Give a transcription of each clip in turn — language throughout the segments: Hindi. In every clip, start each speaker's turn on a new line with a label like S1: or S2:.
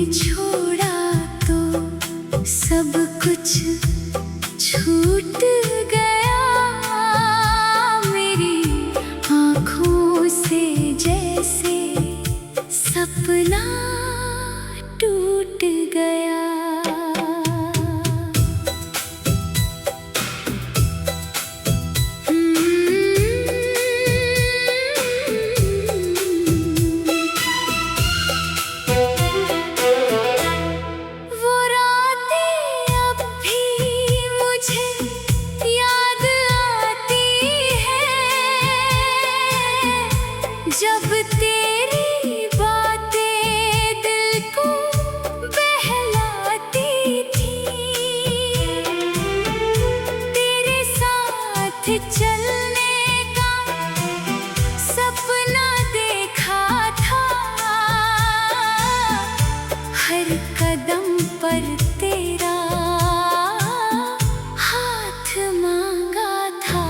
S1: छोड़ा तो सब कुछ छूट गया, मेरी आँखों से जैसे सपना टूट गया। जब तेरी बातें दिल को बहलाती थी, तेरे साथ चलने का सपना देखा था, हर कदम पर तेरा हाथ मांगा था।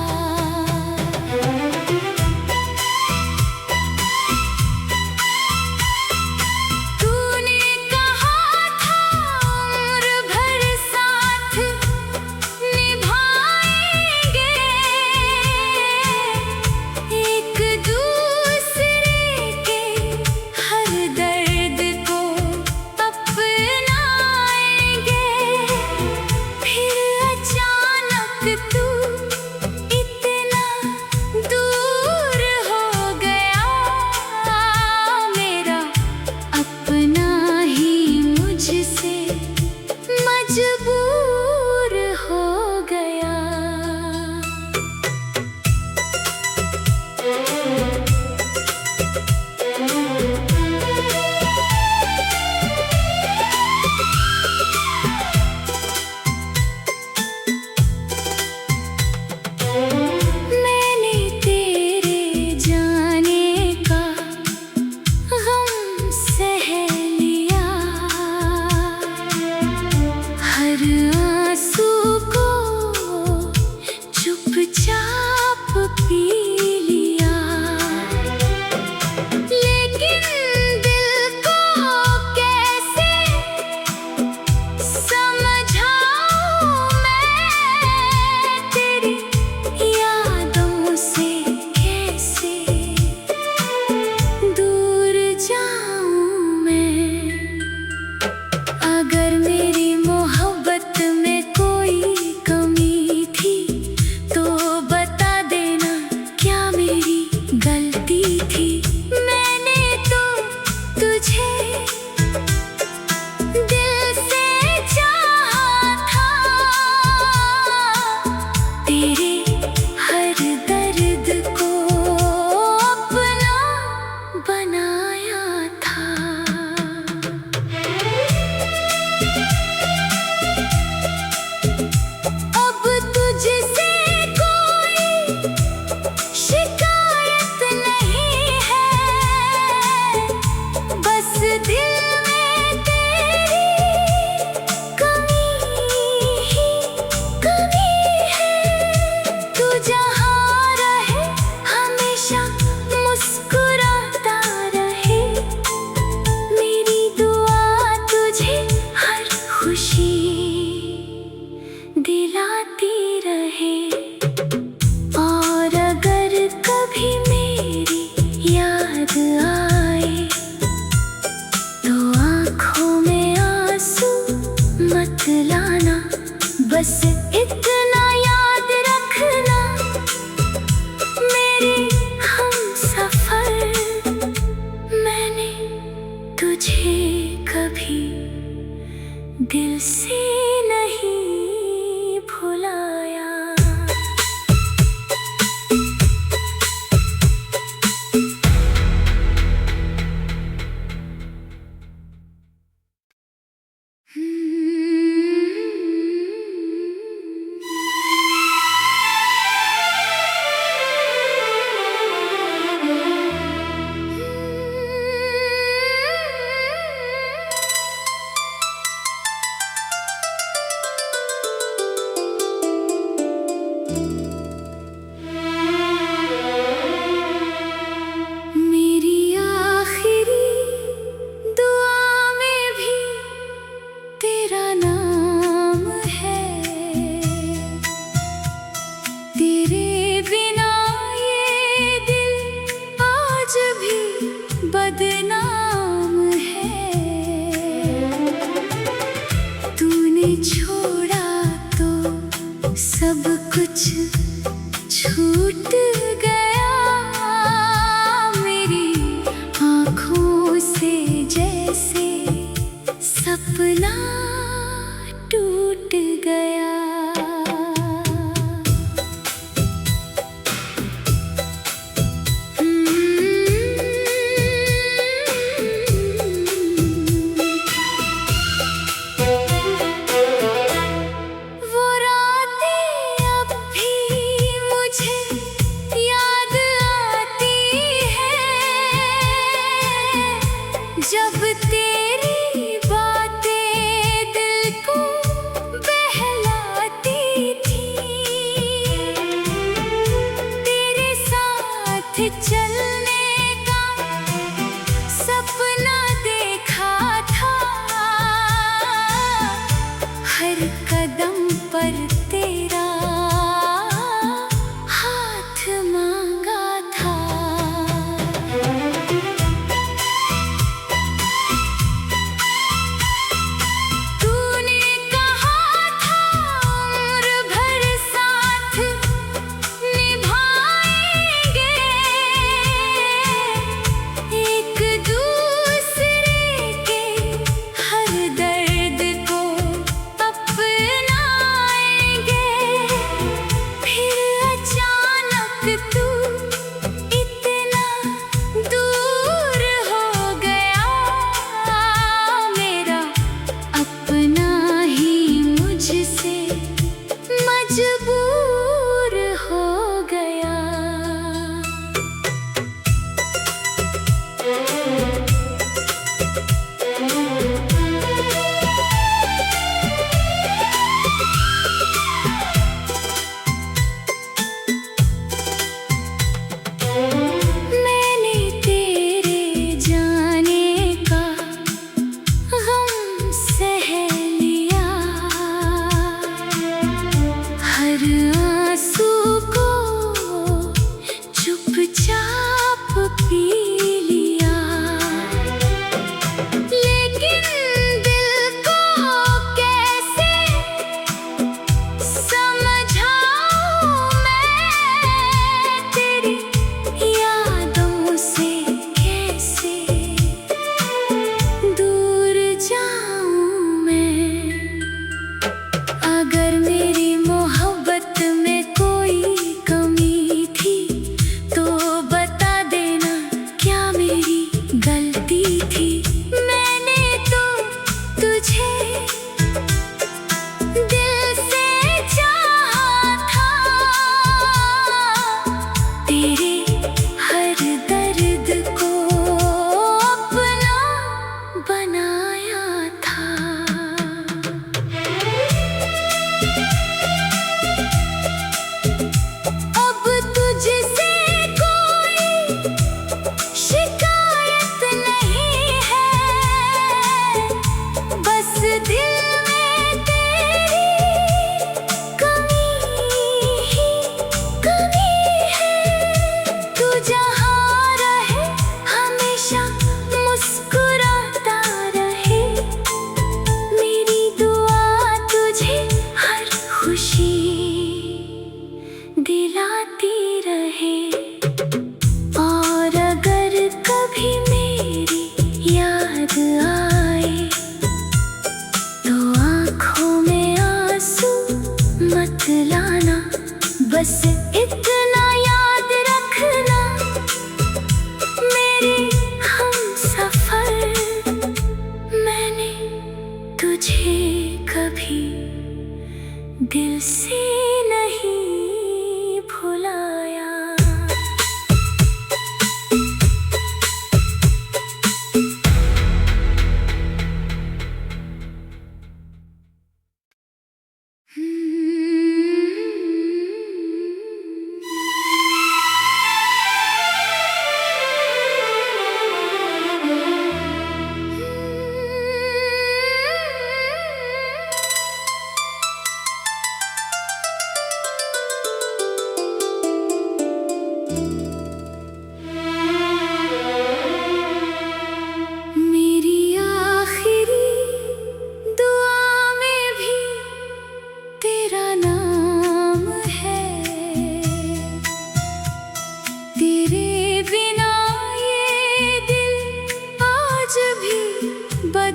S1: मजबूर हो गया। मैंने तेरे जाने का गम सह लिया, हर आंसू को चुपचाप पी लिया, लेकिन दिल को कैसे समझाऊं मैं, तेरी यादों से कैसे दूर जाऊं मैं। अगर मेरी मोहब्बत में कोई कमी थी तो बता देना, क्या मेरी गलती थी? मैंने तो तुझे दिल से चाहा था, तेरे हर दर्द को अपना बनाया था। अब तुझसे कोई शिकायत नहीं है, बस दिल में तेरी कमी ही कमी है। तू जहाँ रहे हमेशा मुस्कुराता रहे, मेरी दुआ तुझे हर खुशी दिलाती रहे। और अगर कभी मेरी याद आए तो आँखों में आंसू मत लाना, बस इतना याद रखना, मेरे हमसफर, मैंने तुझे कभी दिल से नहीं भुलाया। जैसे सपना टूट गया। वो रातें अब भी मुझे याद आती हैं, जब तेरी बातें दिल को बहलाती थी। तेरे साथ चलने का सपना देखा था, हर कदम पर तेरा हाथ मांगा था।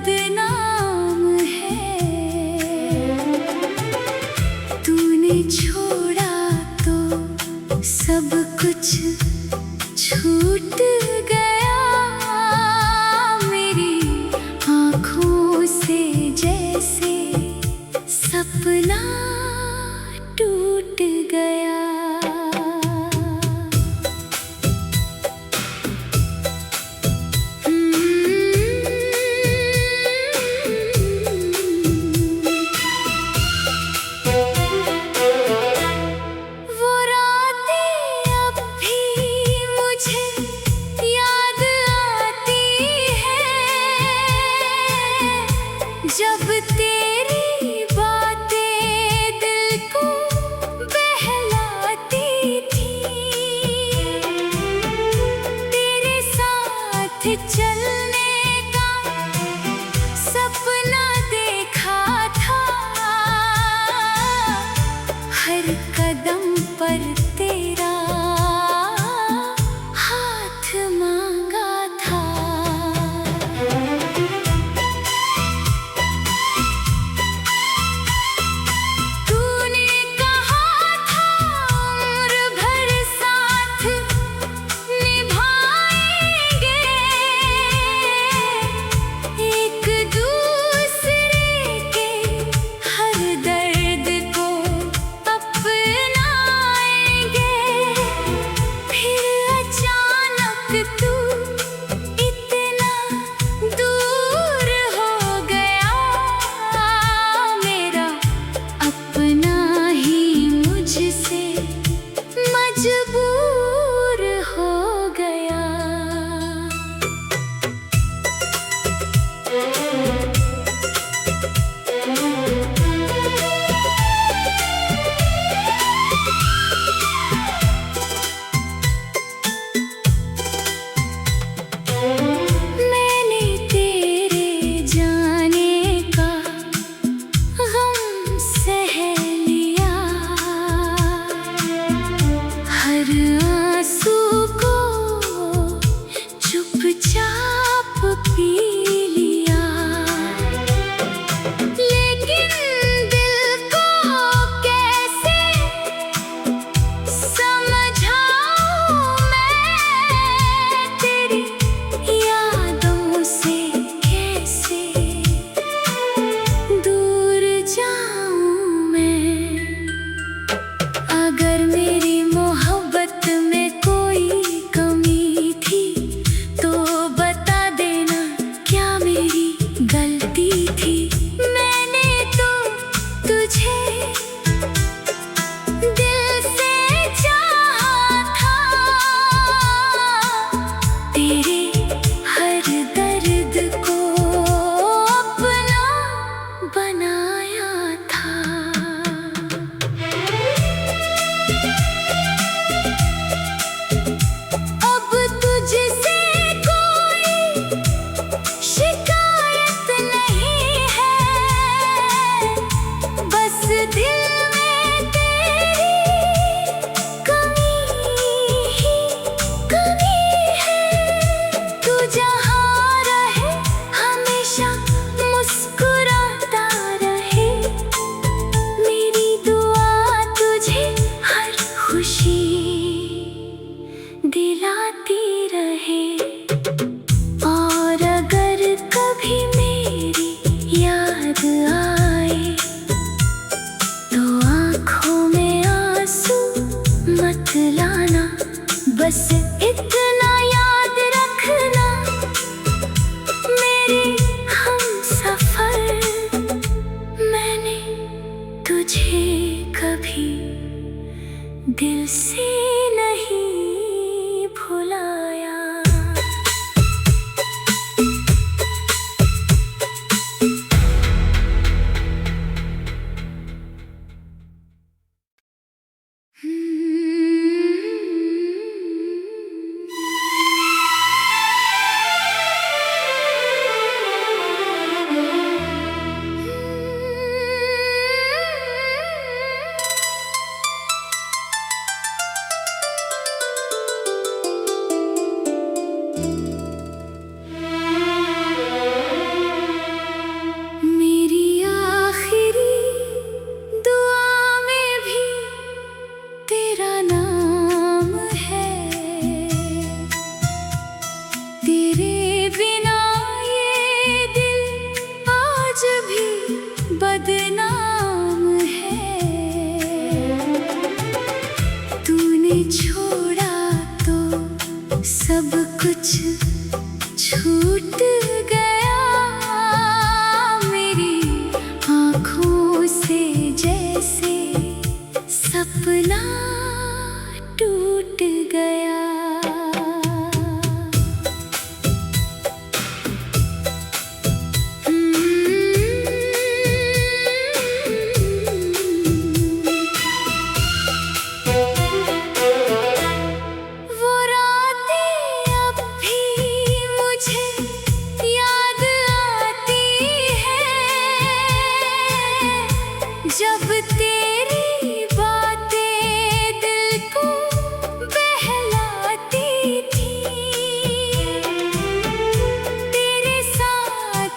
S1: बदनाम है। तूने छोड़ा तो सब कुछ छूट गया, मेरी आँखों से जैसे सपना टूट गया। वो रातें अब भी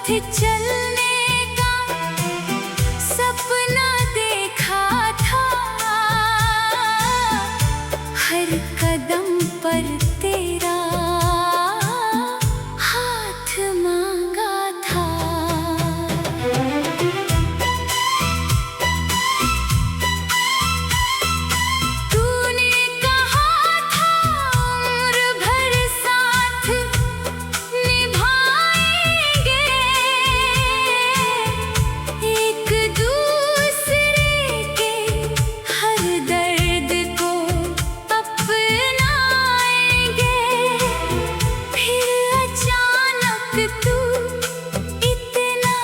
S1: चलने का सपना देखा था, हर कदम पर तेरा हाथ मांगा था। तूने कहा था उम्र भर साथ निभाएंगे, एक दूसरे के हर दर्द को अपनाएंगे। फिर अचानक तू इतना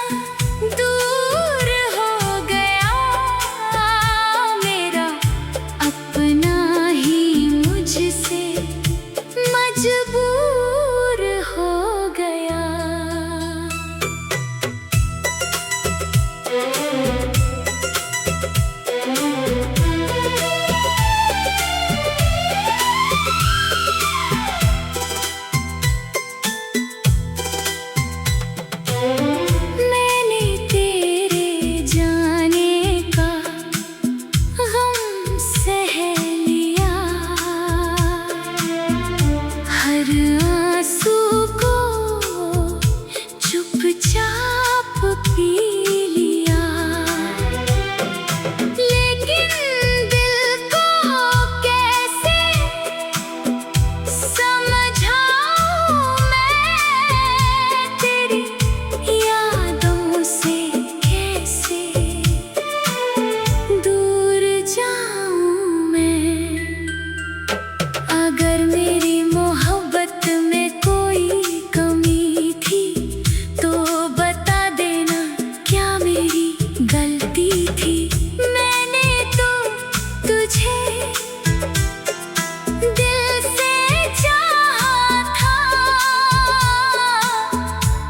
S1: दूर हो गया, मेरा अपना ही मुझसे मजबूर हो गया। मैंने तेरे जाने का गम सह लिया, हर आंसू को चुपचाप पी लिया। लेकिन दिल को कैसे समझाऊं मैं, तेरी यादों से कैसे दूर जाऊं मैं। अगर मेरी मोहब्बत में कोई कमी थी तो बता देना, क्या मेरी गलती थी? मैंने तो तुझे दिल से चाहा था,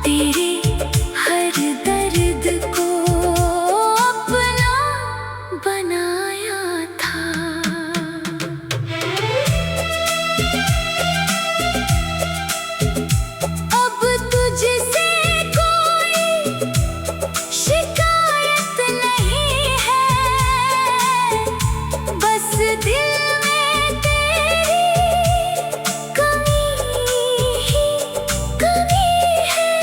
S1: तेरे हर दर्द को अपना बनाया था। अब तुझसे कोई शिकायत नहीं है, बस दिल में तेरी कमी ही कमी है।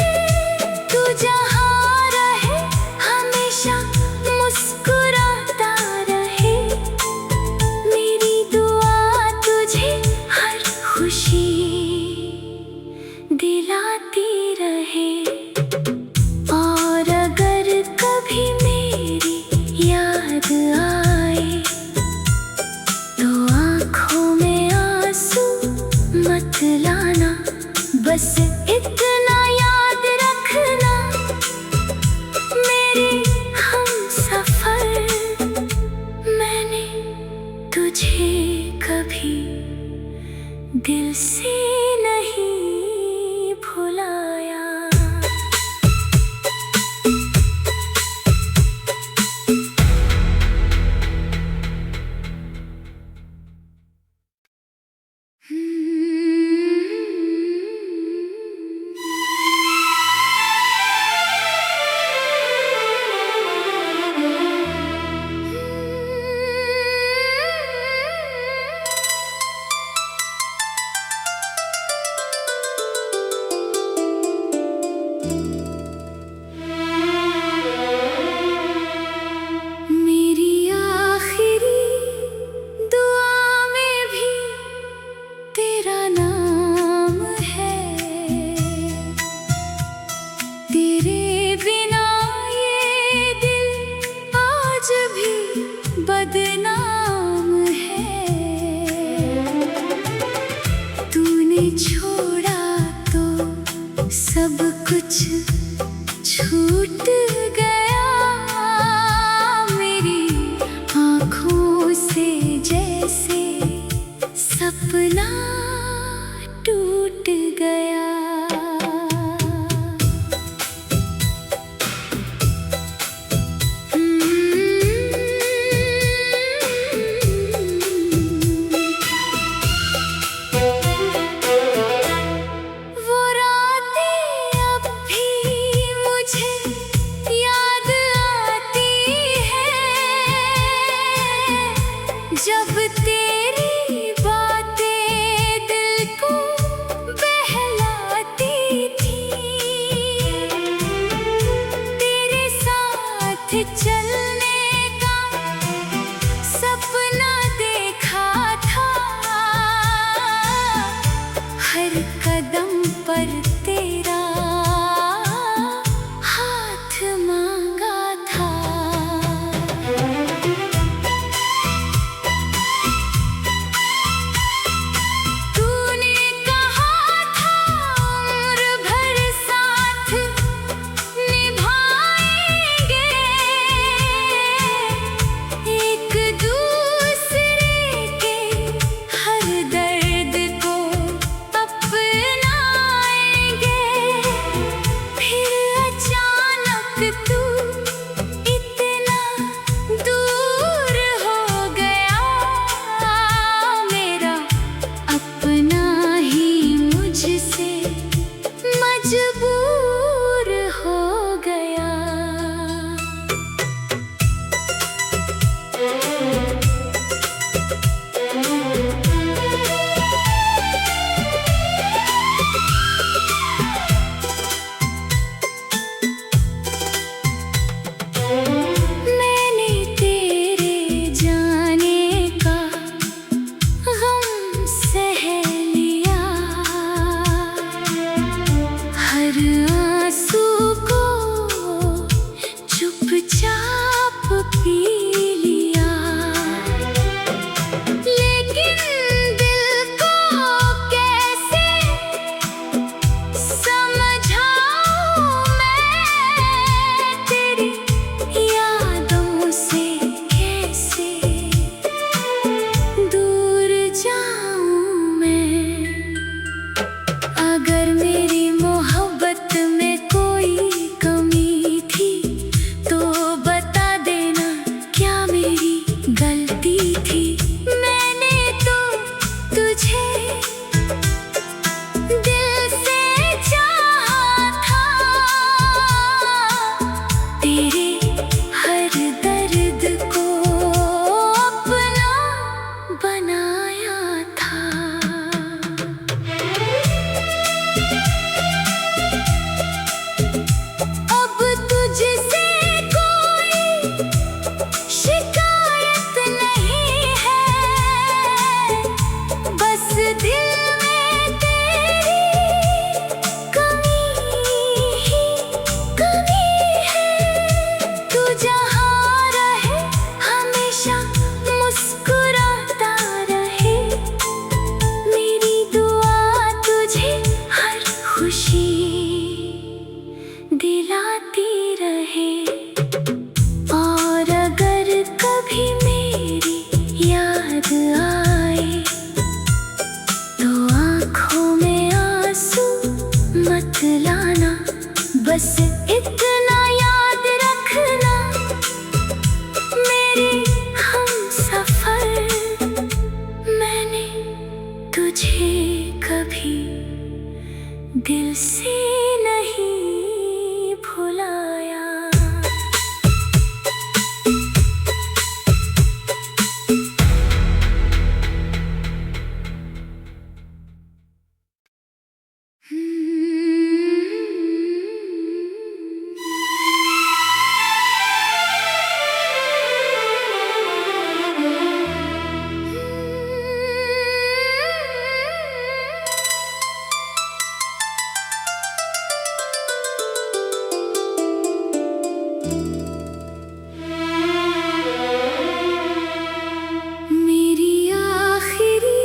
S1: तू जहाँ रहे हमेशा मुस्कुराता रहे, मेरी दुआ तुझे हर खुशी दिलाती रहे। और अगर कभी मेरी याद आए तो आँखों में आंसू मत लाना, बस इतना याद रखना, मेरे हमसफर, मैंने तुझे कभी दिल से नहीं भुलाया। मेरी आखिरी दुआ में भी तेरा नाम है, तेरे बिना ये दिल आज भी बदनाम है। तूने छोड़ा तो सब कुछ छूट गया, मेरी आँखों से जैसे सपना टूट गया। वो रातें अब भी मुझे चलने का सपना देखा था, हर कदम पर तेरा हाथ मांगा था। तूने कहा था उम्र भर साथ निभाएंगे, एक दूसरे के हर दर्द को अपनाएंगे। फिर अचानक तू इतना दूर हो गया, मेरा अपना ही मुझसे मजबूर हो गया। मैंने तेरे जाने का गम सह लिया, हर आंसू को चुपचाप पी लिया। लेकिन दिल को कैसे समझाऊं मैं, तेरी यादों से कैसे दूर जाऊं मैं। अगर मेरी मोहब्बत में कोई कमी थी तो बता देना, क्या मेरी गलती थी? मैंने तो तुझे दिल से चाहा था, तेरे हर दर्द को अपना बनाया था। अब तुझसे कोई शिकायत नहीं है, बस दिल में तेरी कमी ही कमी है। तू जहाँ रहे हमेशा मुस्कुराता रहे, मेरी दुआ तुझे हर खुशी दिलाती रहे। और अगर कभी मेरी याद आए तो आँखों में आंसू मत लाना, बस इतना याद रखना मेरे हमसफर, मैंने तुझे कभी दिल से नहीं भुलाया। मेरी आखिरी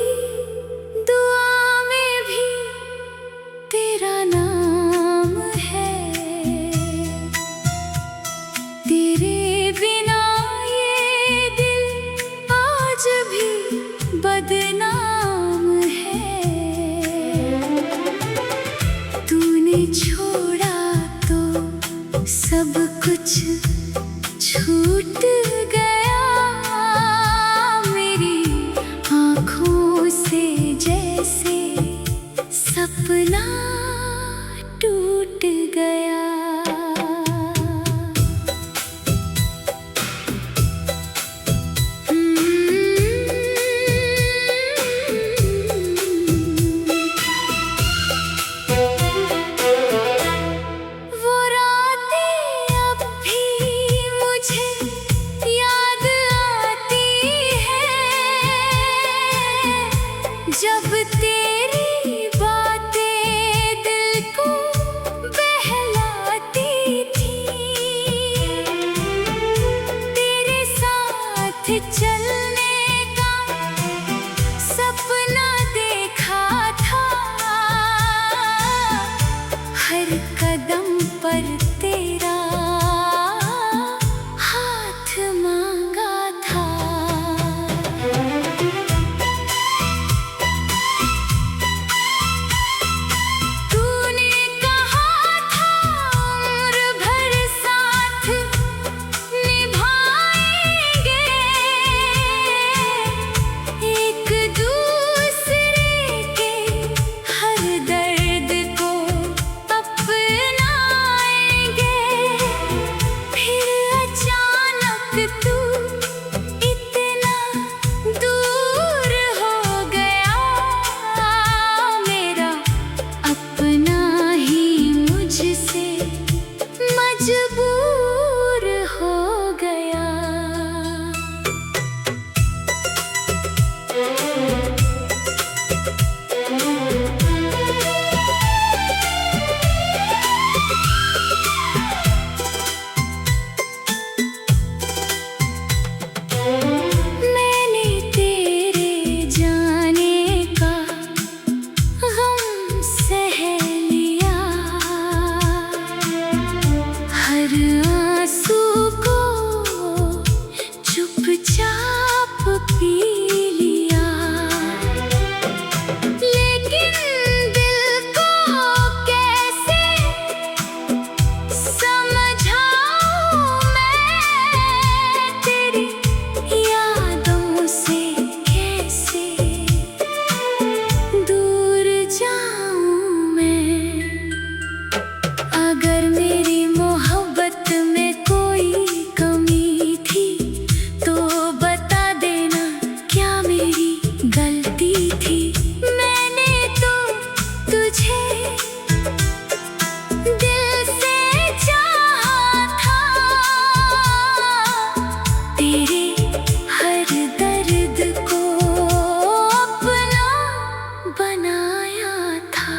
S1: दुआ में भी तेरा नाम है, तेरे बिना ये दिल आज भी बदनाम है। तूने छोड़ा तो सब कुछ छूट गया, मेरी आँखों से जैसे सपना टूट गया। वो रातें अब भी पर तेरा हाथ मांगा था। तूने कहा था उम्र भर साथ निभाएंगे, एक दूसरे के हर दर्द को अपनाएंगे। फिर अचानक तू इतना दूर हो गया, मेरा अपना ही मुझसे मजबूर हो गया। मैंने तेरे जाने का गम सह लिया, हर आंसू को चुपचाप पी लिया। लेकिन दिल को कैसे समझाऊं मैं, तेरी यादों से कैसे दूर जाऊं मैं। अगर मेरी मोहब्बत में कोई कमी थी तो बता देना, क्या मेरी गलती थी। मैंने तो तुझे दिल से चाहा था, तेरे हर दर्द को अपना बनाया था।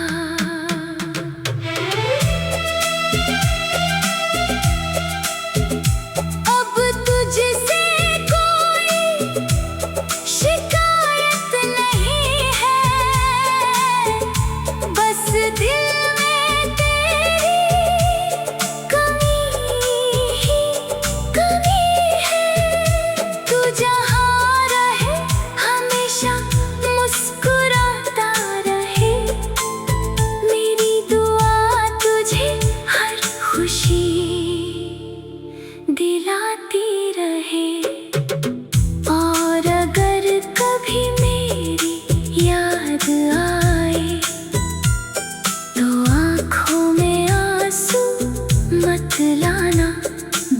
S1: अब तुझसे कोई शिकायत नहीं है, बस दिल में तेरी कमी ही कमी है। तू जहाँ रहे हमेशा मुस्कुराता रहे, मेरी दुआ तुझे हर खुशी दिलाती रहे। और अगर कभी मेरी याद आए तो आँखों में आंसू मत लाना,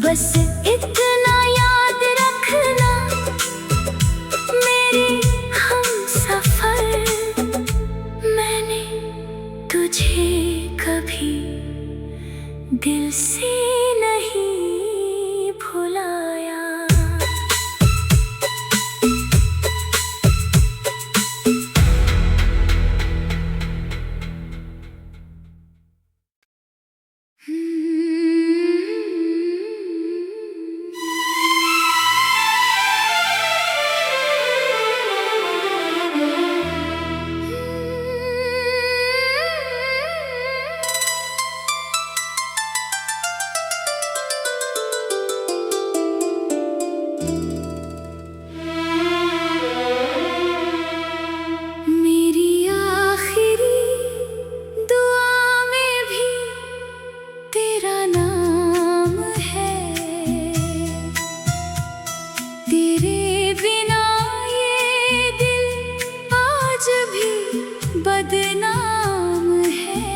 S1: बस इतना याद रखना, मेरे हमसफर, मैंने तुझे कभी दिल से नहीं भुलाया। मेरी आखिरी दुआ में भी तेरा नाम है, तेरे बिना ये दिल आज भी बदनाम है।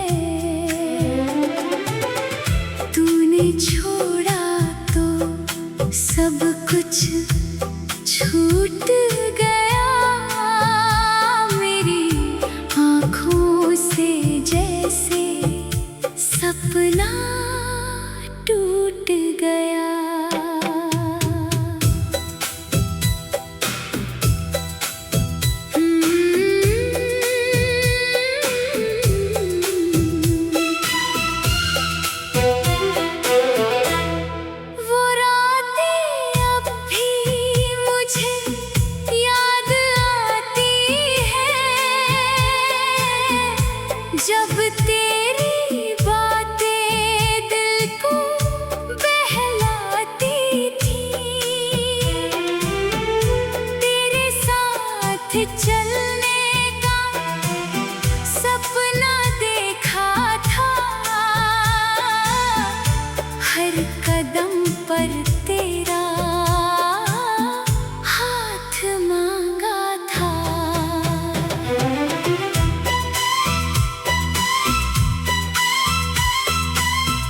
S1: तूने छोड़ा तो सब कुछ छूट गया, मेरी आँखों से जैसे सपना टूट गया। वो रातें अब भी मुझे पर तेरा हाथ मांगा था।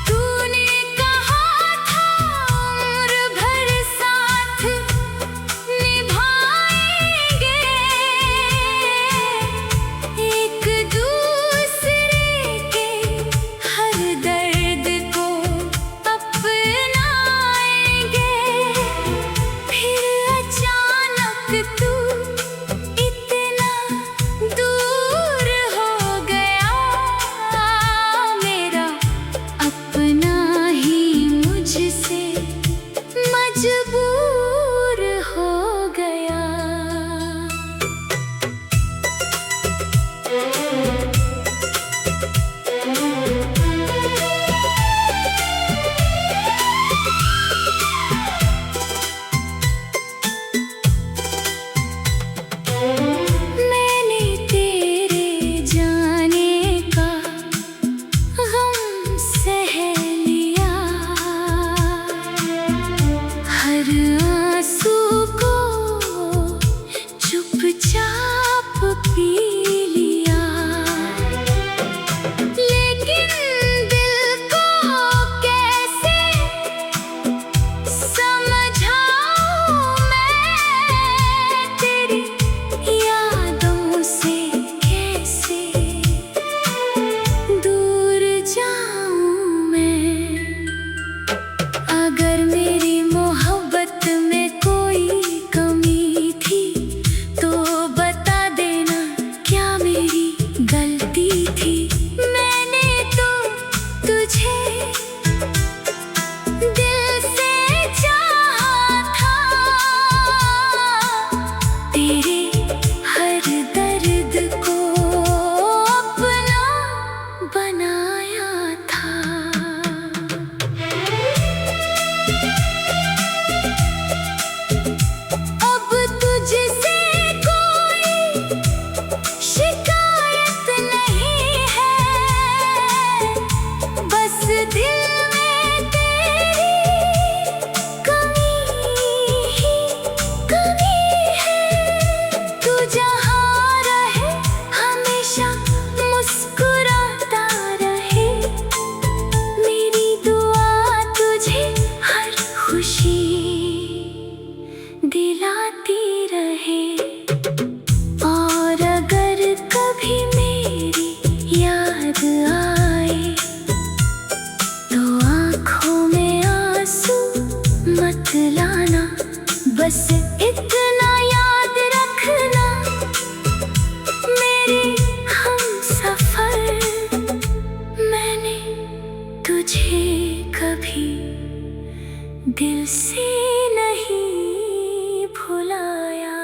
S1: तूने कहा था उम्र भर साथ निभाएंगे, एक दूसरे के हर दर्द को अपनाएंगे। फिर अचानक तू इतना दूर हो गया, मेरा अपना ही मुझसे मजबूर हो गया। मैंने तेरे जाने का गम सह लिया, हर आंसू को चुपचाप पी लिया। लेकिन दिल को कैसे समझाऊं मैं, तेरी यादों से कैसे दूर जाऊं मैं। अगर मेरी मोहब्बत में कोई कमी थी तो बता देना, क्या मेरी गलती थी। मैंने तो तुझे दिल से चाहा था, तेरे हर दर्द को अपना बनाया था। अब तुझसे कोई शिकायत नहीं है, बस दिल में तेरी कमी ही कमी है। तू जहाँ रहे हमेशा मुस्कुराता रहे, मेरी दुआ तुझे हर खुशी दिलाती रहे। और अगर कभी मेरी याद आए तो आँखों में आंसू मत लाना, बस इतना याद रखना, मेरे हमसफर, मैंने तुझे कभी दिल से नहीं भुलाया।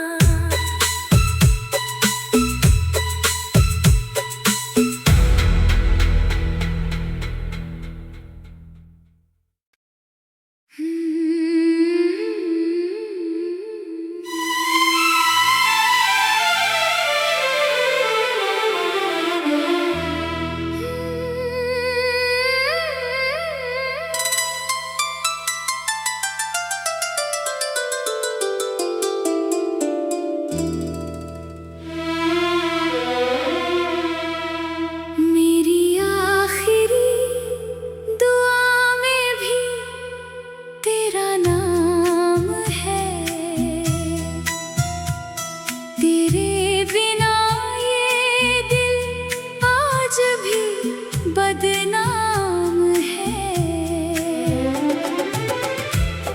S1: बदनाम है।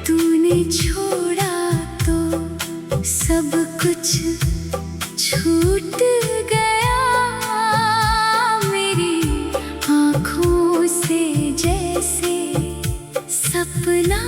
S1: तूने छोड़ा तो सब कुछ छूट गया, मेरी आँखों से जैसे सपना